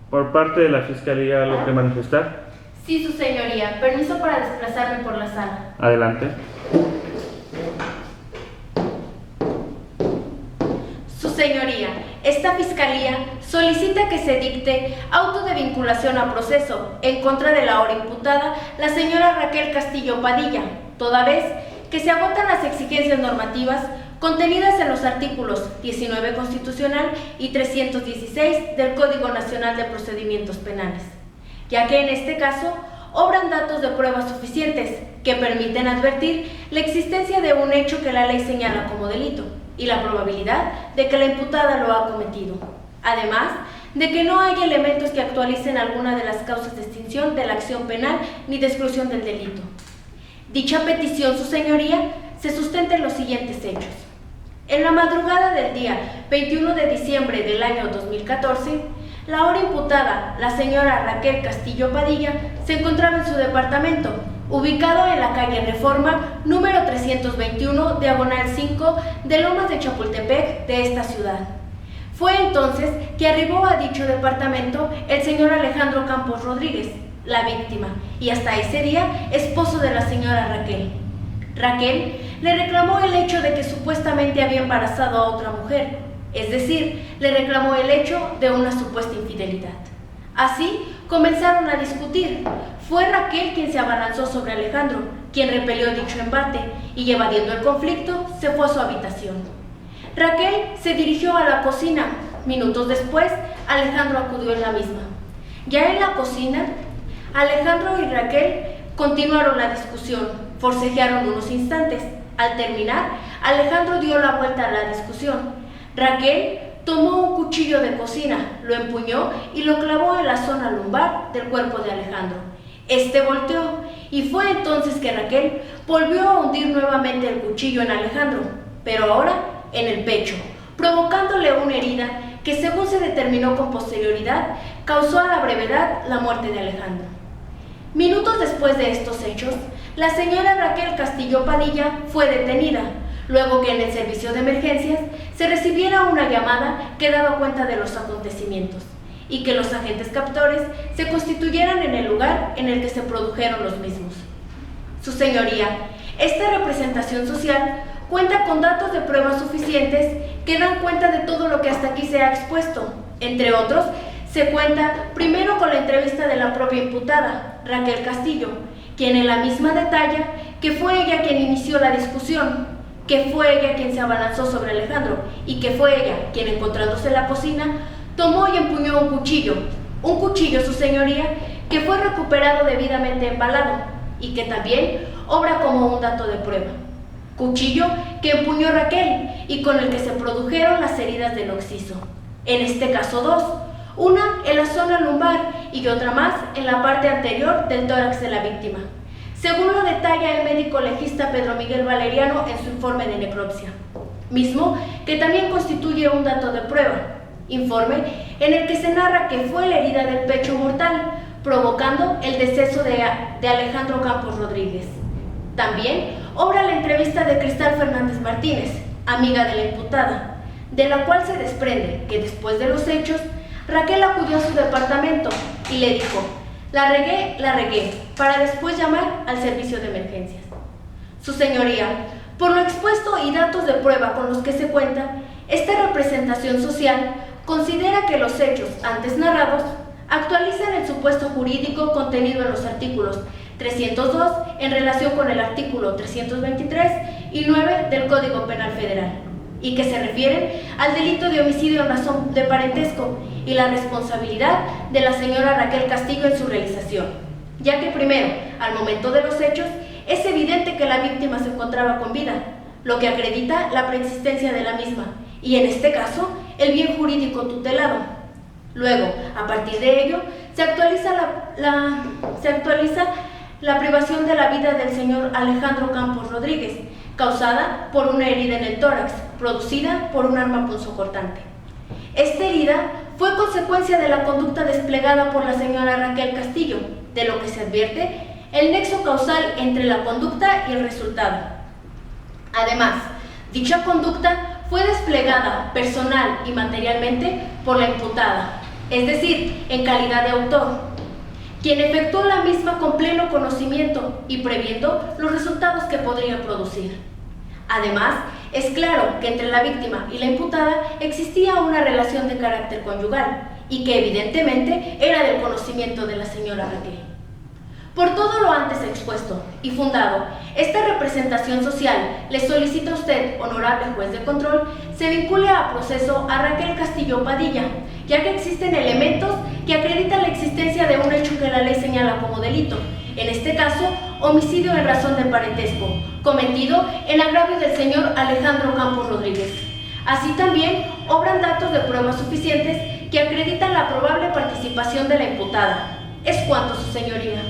Por parte de la Fiscalía, ¿algo que manifestar? Sí, su señoría. Permiso para desplazarme por la sala. Adelante. Su señoría, esta fiscalía solicita que se dicte auto de vinculación a proceso en contra de la ahora imputada, la señora Raquel Castillo Padilla, toda vez que se agotan las exigencias normativas contenidas en los artículos 19 constitucional y 316 del Código Nacional de Procedimientos Penales, ya que en este caso obran datos de pruebas suficientes que permiten advertir la existencia de un hecho que la ley señala como delito y la probabilidad de que la imputada lo ha cometido, además de que no hay elementos que actualicen alguna de las causas de extinción de la acción penal ni de exclusión del delito. Dicha petición, su señoría, se sustenta en los siguientes hechos. En la madrugada del día 21 de diciembre del año 2014, la ahora imputada, la señora Raquel Castillo Padilla, se encontraba en su departamento, ubicado en la calle Reforma, número 321, diagonal 5, de Lomas de Chapultepec, de esta ciudad. Fue entonces que arribó a dicho departamento el señor Alejandro Campos Rodríguez, la víctima, y hasta ese día esposo de la señora Raquel. Raquel le reclamó el hecho de que supuestamente había embarazado a otra mujer, es decir, le reclamó el hecho de una supuesta infidelidad. Así comenzaron a discutir. Fue Raquel quien se abalanzó sobre Alejandro, quien repelió dicho embate y, evadiendo el conflicto, se fue a su habitación. Raquel se dirigió a la cocina. Minutos después, Alejandro acudió en la misma. Ya en la cocina, Alejandro y Raquel continuaron la discusión, forcejearon unos instantes. Al terminar, Alejandro dio la vuelta a la discusión. Raquel tomó un cuchillo de cocina, lo empuñó y lo clavó en la zona lumbar del cuerpo de Alejandro. Este volteó y fue entonces que Raquel volvió a hundir nuevamente el cuchillo en Alejandro, pero ahora en el pecho, provocándole una herida que, según se determinó con posterioridad, causó a la brevedad la muerte de Alejandro. Minutos después de estos hechos, la señora Raquel Castillo Padilla fue detenida, luego que en el servicio de emergencias se recibiera una llamada que daba cuenta de los acontecimientos y que los agentes captores se constituyeran en el lugar en el que se produjeron los mismos. Su señoría, esta representación social cuenta con datos de pruebas suficientes que dan cuenta de todo lo que hasta aquí se ha expuesto. Entre otros, se cuenta primero con la entrevista de la propia imputada, Raquel Castillo, quien en la misma detalla que fue ella quien inició la discusión, que fue ella quien se abalanzó sobre Alejandro y que fue ella quien, encontrándose en la cocina, tomó y empuñó un cuchillo, su señoría, que fue recuperado debidamente empalado y que también obra como un dato de prueba. Cuchillo que empuñó Raquel y con el que se produjeron las heridas del occiso. En este caso dos, una en la zona lumbar y otra más en la parte anterior del tórax de la víctima, según lo detalla el médico legista Pedro Miguel Valeriano en su informe de necropsia, mismo que también constituye un dato de prueba, informe en el que se narra que fue la herida del pecho mortal, provocando el deceso de Alejandro Campos Rodríguez. También obra la entrevista de Cristal Fernández Martínez, amiga de la imputada, de la cual se desprende que después de los hechos, Raquel acudió a su departamento y le dijo: la regué, para después llamar al servicio de emergencias. Su señoría, por lo expuesto y datos de prueba con los que se cuenta, esta representación social considera que los hechos antes narrados actualizan el supuesto jurídico contenido en los artículos 302 en relación con el artículo 323 y 9 del Código Penal Federal, y que se refieren al delito de homicidio en razón de parentesco y la responsabilidad de la señora Raquel Castillo en su realización, ya que primero, al momento de los hechos, es evidente que la víctima se encontraba con vida, lo que acredita la preexistencia de la misma, y en este caso, el bien jurídico tutelado. Luego, a partir de ello, se actualiza la privación de la vida del señor Alejandro Campos Rodríguez, causada por una herida en el tórax, producida por un arma punzocortante. Esta herida fue consecuencia de la conducta desplegada por la señora Raquel Castillo, de lo que se advierte el nexo causal entre la conducta y el resultado. Además, dicha conducta fue desplegada personal y materialmente por la imputada, es decir, en calidad de autor, quien efectuó la misma con pleno conocimiento y previendo los resultados que podría producir. Además, es claro que entre la víctima y la imputada existía una relación de carácter conyugal y que evidentemente era del conocimiento de la señora Raquel. Por todo lo antes expuesto y fundado, esta representación social le solicita a usted, honorable juez de control, se vincule a proceso a Raquel Castillo Padilla, ya que existen elementos que acreditan la existencia de un hecho que la ley señala como delito, en este caso, homicidio en razón de parentesco, cometido en agravio del señor Alejandro Campos Rodríguez. Así también, obran datos de pruebas suficientes que acreditan la probable participación de la imputada. Es cuanto, su señoría.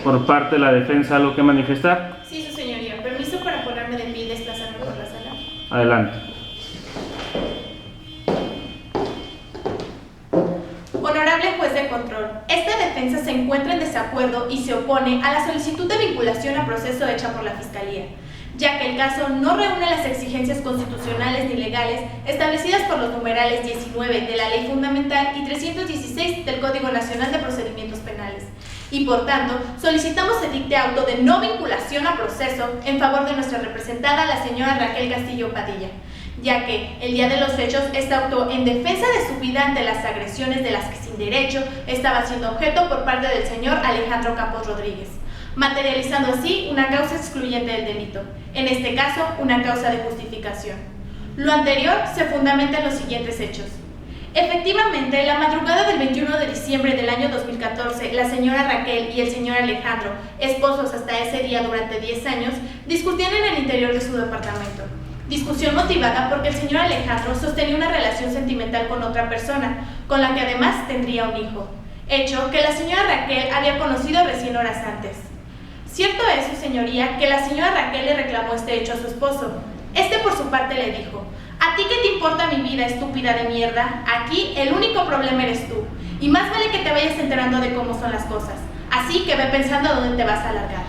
Por parte de la defensa, ¿algo que manifestar? Sí, su señoría. Permiso para ponerme de pie y desplazarme por la sala. Adelante. Honorable juez de control, esta defensa se encuentra en desacuerdo y se opone a la solicitud de vinculación a proceso hecha por la Fiscalía, ya que el caso no reúne las exigencias constitucionales ni legales establecidas por los numerales 19 de la Ley Fundamental y 316 del Código Nacional de Procedimientos Penales, y por tanto solicitamos se dicte auto de no vinculación a proceso en favor de nuestra representada, la señora Raquel Castillo Padilla, ya que el día de los hechos esta actuó en defensa de su vida ante las agresiones de las que sin derecho estaba siendo objeto por parte del señor Alejandro Campos Rodríguez, materializando así una causa excluyente del delito, en este caso una causa de justificación. Lo anterior se fundamenta en los siguientes hechos. Efectivamente, la madrugada del 21 de diciembre del año 2014, la señora Raquel y el señor Alejandro, esposos hasta ese día durante 10 años, discutían en el interior de su departamento. Discusión motivada porque el señor Alejandro sostenía una relación sentimental con otra persona, con la que además tendría un hijo, hecho que la señora Raquel había conocido recién horas antes. Cierto es, su señoría, que la señora Raquel le reclamó este hecho a su esposo. Este por su parte le dijo: ¿a ti qué te importa mi vida, estúpida de mierda? Aquí el único problema eres tú, y más vale que te vayas enterando de cómo son las cosas, así que ve pensando a dónde te vas a largar.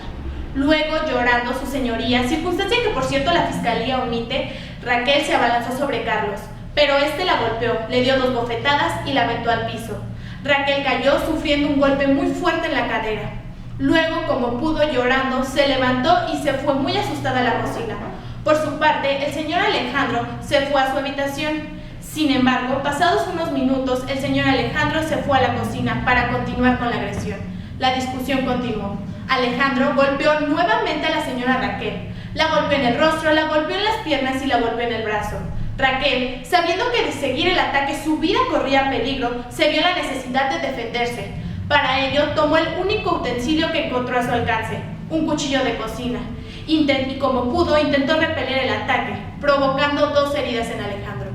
Luego, llorando, su señoría, circunstancia que por cierto la Fiscalía omite, Raquel se abalanzó sobre Carlos, pero este la golpeó, le dio 2 bofetadas y la aventó al piso. Raquel cayó sufriendo un golpe muy fuerte en la cadera. Luego, como pudo, llorando, se levantó y se fue muy asustada a la cocina. Por su parte, el señor Alejandro se fue a su habitación. Sin embargo, pasados unos minutos, el señor Alejandro se fue a la cocina para continuar con la agresión. La discusión continuó. Alejandro golpeó nuevamente a la señora Raquel. La golpeó en el rostro, la golpeó en las piernas y la golpeó en el brazo. Raquel, sabiendo que de seguir el ataque su vida corría peligro, se vio la necesidad de defenderse. Para ello, tomó el único utensilio que encontró a su alcance, un cuchillo de cocina. Y como pudo, intentó repeler el ataque, provocando 2 heridas en Alejandro.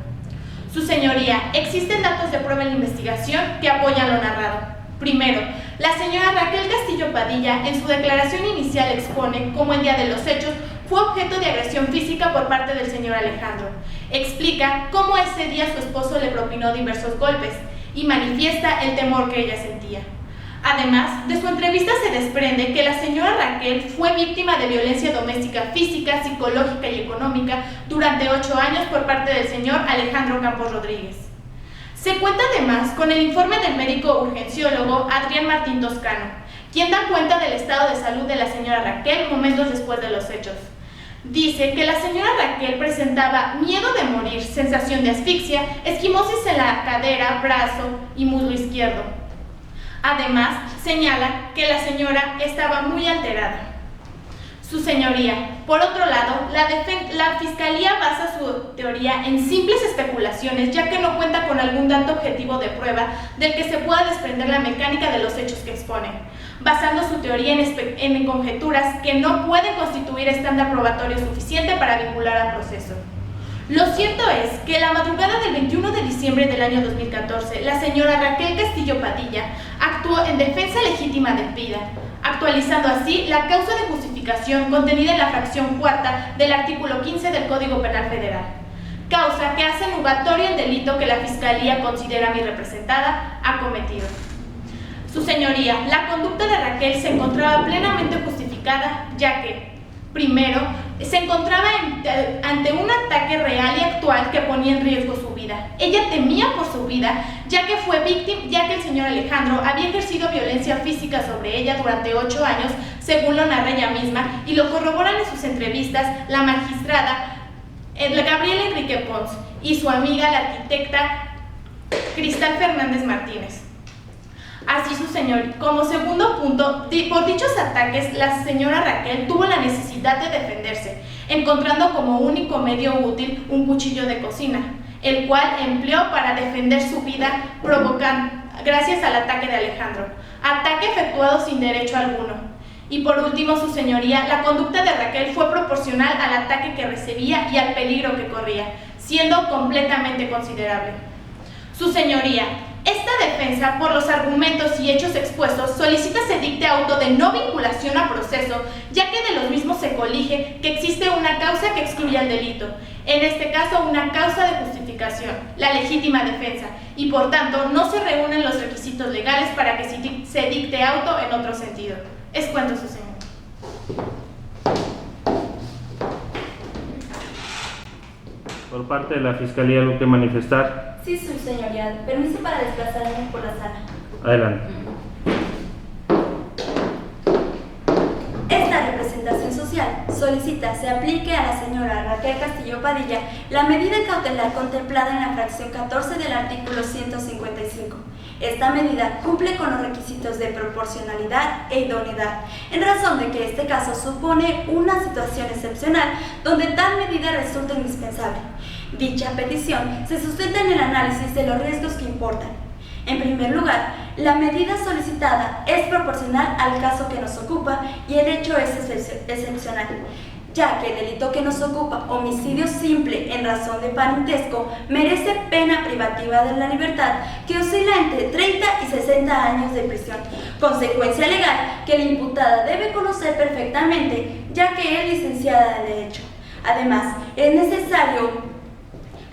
Su señoría, existen datos de prueba en la investigación que apoyan lo narrado. Primero, la señora Raquel Castillo Padilla en su declaración inicial expone cómo el día de los hechos fue objeto de agresión física por parte del señor Alejandro. Explica cómo ese día su esposo le propinó diversos golpes y manifiesta el temor que ella sentía. Además, de su entrevista se desprende que la señora Raquel fue víctima de violencia doméstica física, psicológica y económica durante 8 años por parte del señor Alejandro Campos Rodríguez. Se cuenta además con el informe del médico urgenciólogo Adrián Martín Toscano, quien da cuenta del estado de salud de la señora Raquel momentos después de los hechos. Dice que la señora Raquel presentaba miedo de morir, sensación de asfixia, esquimosis en la cadera, brazo y muslo izquierdo. Además, señala que la señora estaba muy alterada. Su señoría, por otro lado, la Fiscalía basa su teoría en simples especulaciones, ya que no cuenta con algún dato objetivo de prueba del que se pueda desprender la mecánica de los hechos que exponen, basando su teoría en conjeturas que no pueden constituir estándar probatorio suficiente para vincular al proceso. Lo cierto es que la madrugada del 21 de diciembre del año 2014, la señora Raquel Castillo Padilla actuó en defensa legítima de vida, actualizando así la causa de justificación contenida en la fracción 4ª del artículo 15 del Código Penal Federal, causa que hace nugatorio el delito que la Fiscalía considera a mi representada ha cometido. Su señoría, la conducta de Raquel se encontraba plenamente justificada, ya que, primero, se encontraba ante un ataque real y actual que ponía en riesgo su vida. Ella temía por su vida, ya que el señor Alejandro había ejercido violencia física sobre ella durante 8 años, según lo narra ella misma, y lo corroboran en sus entrevistas la magistrada Gabriela Enrique Pons y su amiga, la arquitecta Cristal Fernández Martínez. Así como segundo punto, por dichos ataques, la señora Raquel tuvo la necesidad de defenderse, encontrando como único medio útil un cuchillo de cocina, el cual empleó para defender su vida, gracias al ataque de Alejandro, ataque efectuado sin derecho alguno. Y por último, su señoría, la conducta de Raquel fue proporcional al ataque que recibía y al peligro que corría, siendo completamente considerable. Su señoría, esta defensa, por los argumentos y hechos expuestos, solicita se dicte auto de no vinculación a proceso, ya que de los mismos se colige que existe una causa que excluye al delito, en este caso una causa de justificación, la legítima defensa, y por tanto no se reúnen los requisitos legales para que se dicte auto en otro sentido. Es cuanto, su señor. Por parte de la Fiscalía, ¿algo que manifestar? Sí, su señoría. Permiso para desplazarme por la sala. Adelante. Esta representación social solicita se aplique a la señora Raquel Castillo Padilla la medida cautelar contemplada en la fracción 14 del artículo 155. Esta medida cumple con los requisitos de proporcionalidad e idoneidad, en razón de que este caso supone una situación excepcional donde tal medida resulta indispensable. Dicha petición se sustenta en el análisis de los riesgos que importan. En primer lugar, la medida solicitada es proporcional al caso que nos ocupa y el hecho es excepcional, ya que el delito que nos ocupa, homicidio simple en razón de parentesco, merece pena privativa de la libertad que oscila entre 30 y 60 años de prisión, consecuencia legal que la imputada debe conocer perfectamente, ya que es licenciada en Derecho. Además, es necesario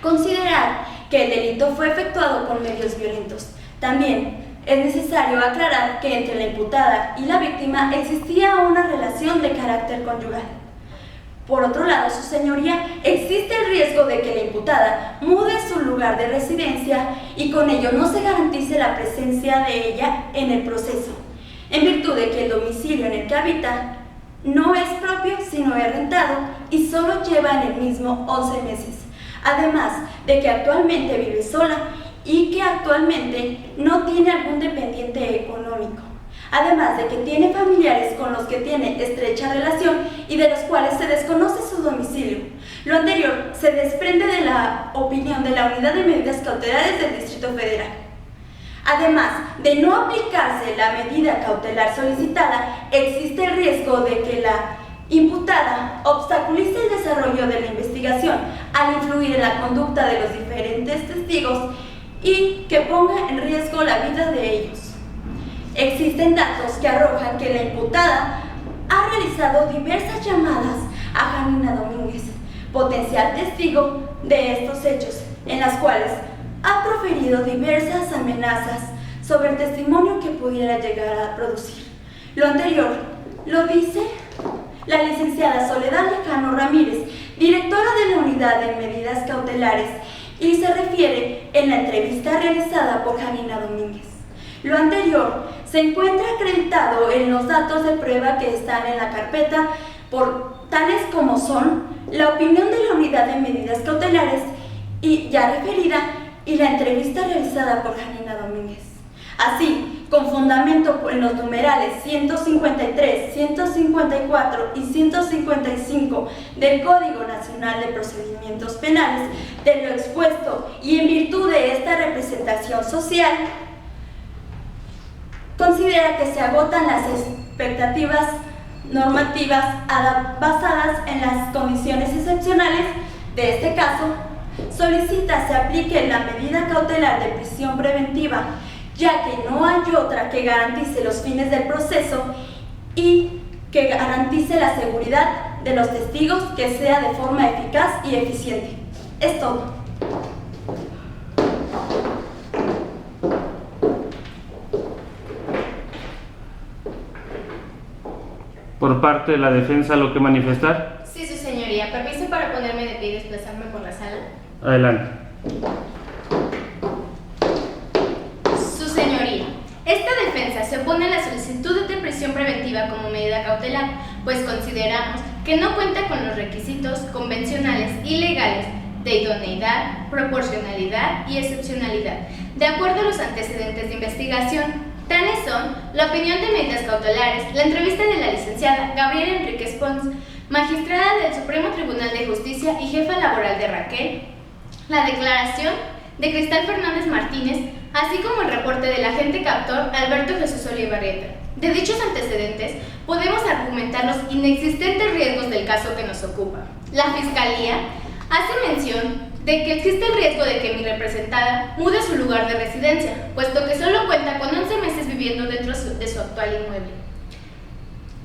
considerar que el delito fue efectuado con medios violentos. También es necesario aclarar que entre la imputada y la víctima existía una relación de carácter conyugal. Por otro lado, su señoría, existe el riesgo de que la imputada mude su lugar de residencia y con ello no se garantice la presencia de ella en el proceso, en virtud de que el domicilio en el que habita no es propio sino es rentado y solo lleva en el mismo 11 meses. Además de que actualmente vive sola y que actualmente no tiene algún dependiente económico. Además de que tiene familiares con los que tiene estrecha relación y de los cuales se desconoce su domicilio. Lo anterior se desprende de la opinión de la Unidad de Medidas Cautelares del Distrito Federal. Además de no aplicarse la medida cautelar solicitada, existe el riesgo de que la imputada obstaculice el desarrollo de la investigación al influir en la conducta de los diferentes testigos y que ponga en riesgo la vida de ellos. Existen datos que arrojan que la imputada ha realizado diversas llamadas a Janina Domínguez, potencial testigo de estos hechos, en las cuales ha proferido diversas amenazas sobre el testimonio que pudiera llegar a producir. Lo anterior lo dice la licenciada Soledad Lejano Ramírez, directora de la Unidad de Medidas Cautelares, y se refiere en la entrevista realizada por Janina Domínguez. Lo anterior se encuentra acreditado en los datos de prueba que están en la carpeta, por tales como son la opinión de la Unidad de Medidas Cautelares y ya referida y la entrevista realizada por Janina Domínguez. Así, con fundamento en los numerales 153, 154 y 155 del Código Nacional de Procedimientos Penales, de lo expuesto y en virtud de esta representación social, considera que se agotan las expectativas normativas basadas en las condiciones excepcionales de este caso. Solicita se aplique la medida cautelar de prisión preventiva, ya que no hay otra que garantice los fines del proceso y que garantice la seguridad de los testigos, que sea de forma eficaz y eficiente. Es todo. Por parte de la defensa, ¿lo que manifestar? Sí, su señoría. sala. Adelante. Su señoría, esta defensa se opone a la solicitud de prisión preventiva como medida cautelar, pues consideramos que no cuenta con los requisitos convencionales y legales de idoneidad, proporcionalidad y excepcionalidad, de acuerdo a los antecedentes de investigación. Tales son la opinión de medidas cautelares, la entrevista de la licenciada Gabriela Enríquez Pons, magistrada del Supremo Tribunal de Justicia y jefa laboral de Raquel, la declaración de Cristal Fernández Martínez, así como el reporte del agente captor Alberto Jesús Olivarrieta. De dichos antecedentes, podemos argumentar los inexistentes riesgos del caso que nos ocupa. La Fiscalía hace mención de que existe el riesgo de que mi representada mude su lugar de residencia, puesto que solo cuenta con 11 meses viviendo dentro de su actual inmueble,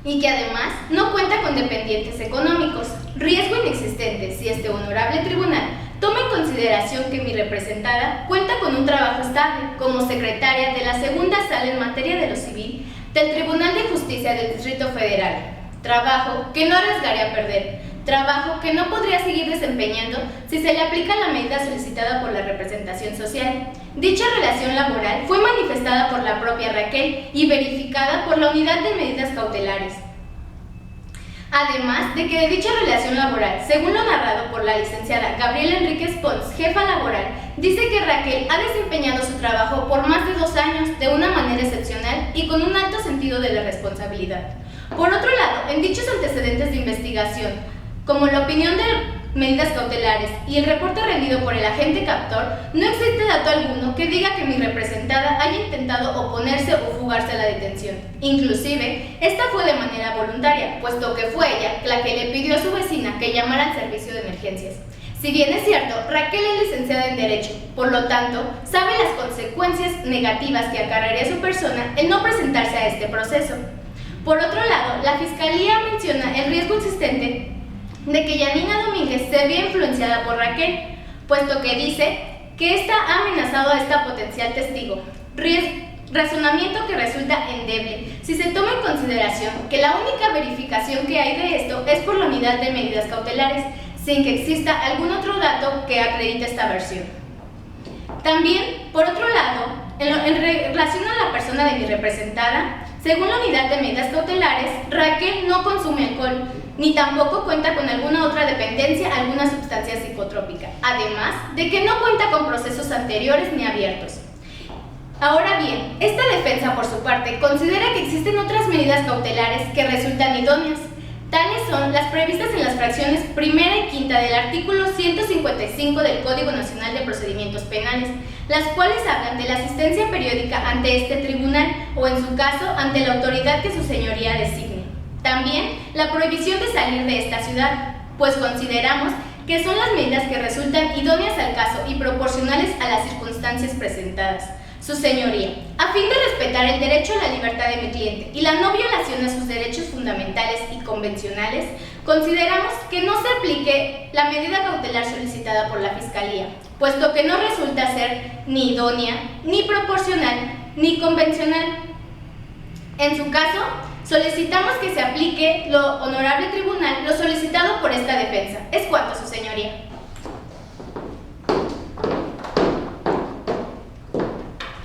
y que además no cuenta con dependientes económicos, riesgo inexistente si este honorable tribunal toma en consideración que mi representada cuenta con un trabajo estable como secretaria de la segunda sala en materia de lo civil del Tribunal de Justicia del Distrito Federal, trabajo que no arriesgaría a perder, trabajo que no podría seguir desempeñando si se le aplica la medida solicitada por la representación social. Dicha relación laboral fue manifestada por la propia Raquel y verificada por la Unidad de Medidas Cautelares. Además de que de dicha relación laboral, según lo narrado por la licenciada Gabriela Enríquez Pons, jefa laboral, dice que Raquel ha desempeñado su trabajo por más de 2 años de una manera excepcional y con un alto sentido de la responsabilidad. Por otro lado, en dichos antecedentes de investigación, como la opinión de medidas cautelares y el reporte rendido por el agente captor, no existe dato alguno que diga que mi representada haya intentado oponerse o fugarse a la detención. Inclusive, esta fue de manera voluntaria, puesto que fue ella la que le pidió a su vecina que llamara al servicio de emergencias. Si bien es cierto, Raquel es licenciada en Derecho, por lo tanto, sabe las consecuencias negativas que acarrearía a su persona el no presentarse a este proceso. Por otro lado, la Fiscalía menciona el riesgo existente de que Yanina Domínguez se vea influenciada por Raquel, puesto que dice que ésta ha amenazado a esta potencial testigo. Razonamiento que resulta endeble si se toma en consideración que la única verificación que hay de esto es por la Unidad de Medidas Cautelares, sin que exista algún otro dato que acredite esta versión. También, por otro lado, en relación a la persona de mi representada, según la Unidad de Medidas Cautelares, Raquel no consume alcohol, ni tampoco cuenta con alguna otra dependencia a alguna sustancia psicotrópica, además de que no cuenta con procesos anteriores ni abiertos. Ahora bien, esta defensa, por su parte, considera que existen otras medidas cautelares que resultan idóneas. Tales son las previstas en las fracciones primera y quinta del artículo 155 del Código Nacional de Procedimientos Penales, las cuales hablan de la asistencia periódica ante este tribunal o, en su caso, ante la autoridad que su señoría designe. También la prohibición de salir de esta ciudad, pues consideramos que son las medidas que resultan idóneas al caso y proporcionales a las circunstancias presentadas. Su señoría, a fin de respetar el derecho a la libertad de mi cliente y la no violación a sus derechos fundamentales y convencionales, consideramos que no se aplique la medida cautelar solicitada por la Fiscalía, puesto que no resulta ser ni idónea, ni proporcional, ni convencional. En su caso, solicitamos que se aplique, lo honorable tribunal, lo solicitado por esta defensa. Es cuanto, su señoría.